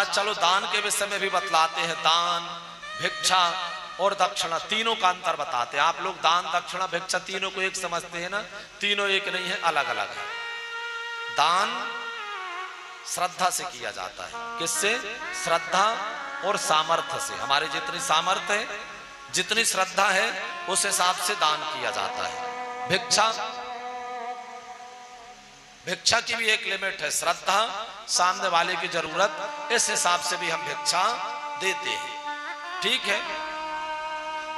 चलो दान के विषय में भी बतलाते हैं। दान, भिक्षा और दक्षिणा तीनों का अंतर बताते हैं। आप लोग दान, दक्षिणा, भिक्षा तीनों को एक समझते हैं ना, तीनों एक नहीं है, अलग अलग है। दान श्रद्धा से किया जाता है। किससे? श्रद्धा और सामर्थ्य से। हमारी जितनी सामर्थ्य है, जितनी श्रद्धा है, उस हिसाब से दान किया जाता है। भिक्षा की भी एक लिमिट है। श्रद्धा, सामने वाले की जरूरत, इस हिसाब से भी हम भिक्षा देते हैं। ठीक है।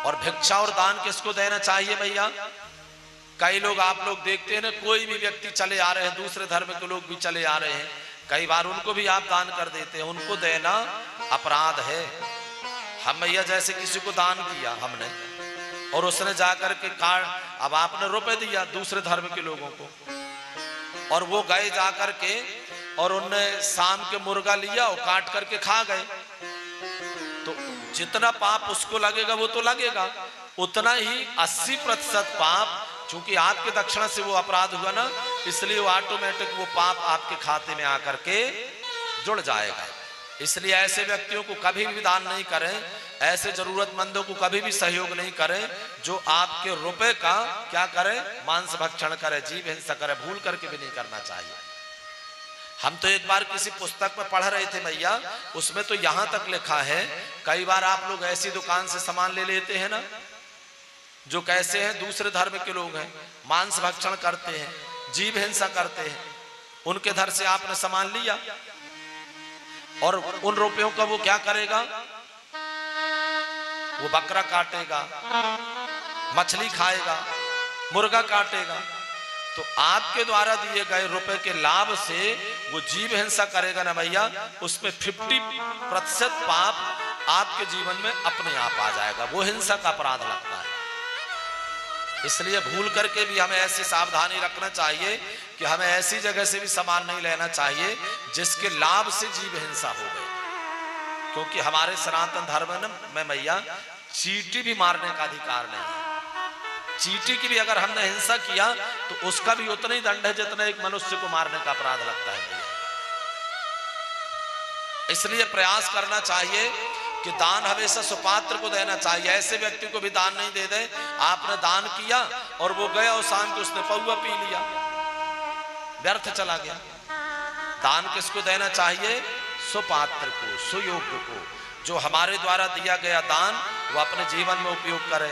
और भिक्षा और दान किसको देना चाहिए भैया? कई लोग, आप लोग देखते हैं ना, कोई भी व्यक्ति चले आ रहे हैं, दूसरे धर्म के लोग भी चले आ रहे हैं, कई बार उनको भी आप दान कर देते हैं। उनको देना अपराध है। हम भैया जैसे किसी को दान किया हमने, और उसने जाकर के अब आपने रुपए दिया दूसरे धर्म के लोगों को, और वो गए जाकर के और उनने शाम के मुर्गा लिया और काट करके खा गए, तो जितना पाप उसको लगेगा वो तो लगेगा, उतना ही 80% पाप, चूंकि आपके दक्षिणा से वो अपराध हुआ ना, इसलिए वो ऑटोमेटिक वो पाप आपके खाते में आकर के जुड़ जाएगा। इसलिए ऐसे व्यक्तियों को कभी भी दान नहीं करें, ऐसे जरूरतमंदों को कभी भी सहयोग नहीं करें जो आपके रुपए का क्या करे? मांस भक्षण करे, जीव हिंसा करे। भूल करके भी नहीं करना चाहिए। हम तो एक बार किसी पुस्तक में पढ़ रहे थे भैया, उसमें तो यहां तक लिखा है, कई बार आप लोग ऐसी दुकान से सामान ले लेते हैं ना, जो कैसे हैं, दूसरे धर्म के लोग हैं, मांस भक्षण करते हैं, जीव हिंसा करते हैं, उनके घर से आपने सामान लिया और उन रुपयों का वो क्या करेगा? वो बकरा काटेगा, मछली खाएगा, मुर्गा काटेगा। तो आपके द्वारा दिए गए रुपए के लाभ से वो जीव हिंसा करेगा ना भैया, उसमें 50% पाप आपके जीवन में अपने आप आ जाएगा। वो हिंसा का अपराध लगता है। इसलिए भूल करके भी हमें ऐसी सावधानी रखना चाहिए कि हमें ऐसी जगह से भी सामान नहीं लेना चाहिए जिसके लाभ से जीव हिंसा हो गई। क्योंकि हमारे सनातन धर्म में भैया चींटी भी मारने का अधिकार नहीं है। चींटी की भी अगर हमने हिंसा किया तो उसका भी उतना ही दंड है जितना एक मनुष्य को मारने का अपराध लगता है भैया। इसलिए प्रयास करना चाहिए कि दान हमेशा सुपात्र को देना चाहिए। ऐसे व्यक्ति को भी दान नहीं दे दे। आपने दान किया और वो गया और शाम को उसने पौवा पी लिया, व्यर्थ चला गया। दान किसको देना चाहिए? सुपात्र को, सुयोग्य को। जो हमारे द्वारा दिया गया दान वो अपने जीवन में उपयोग करे।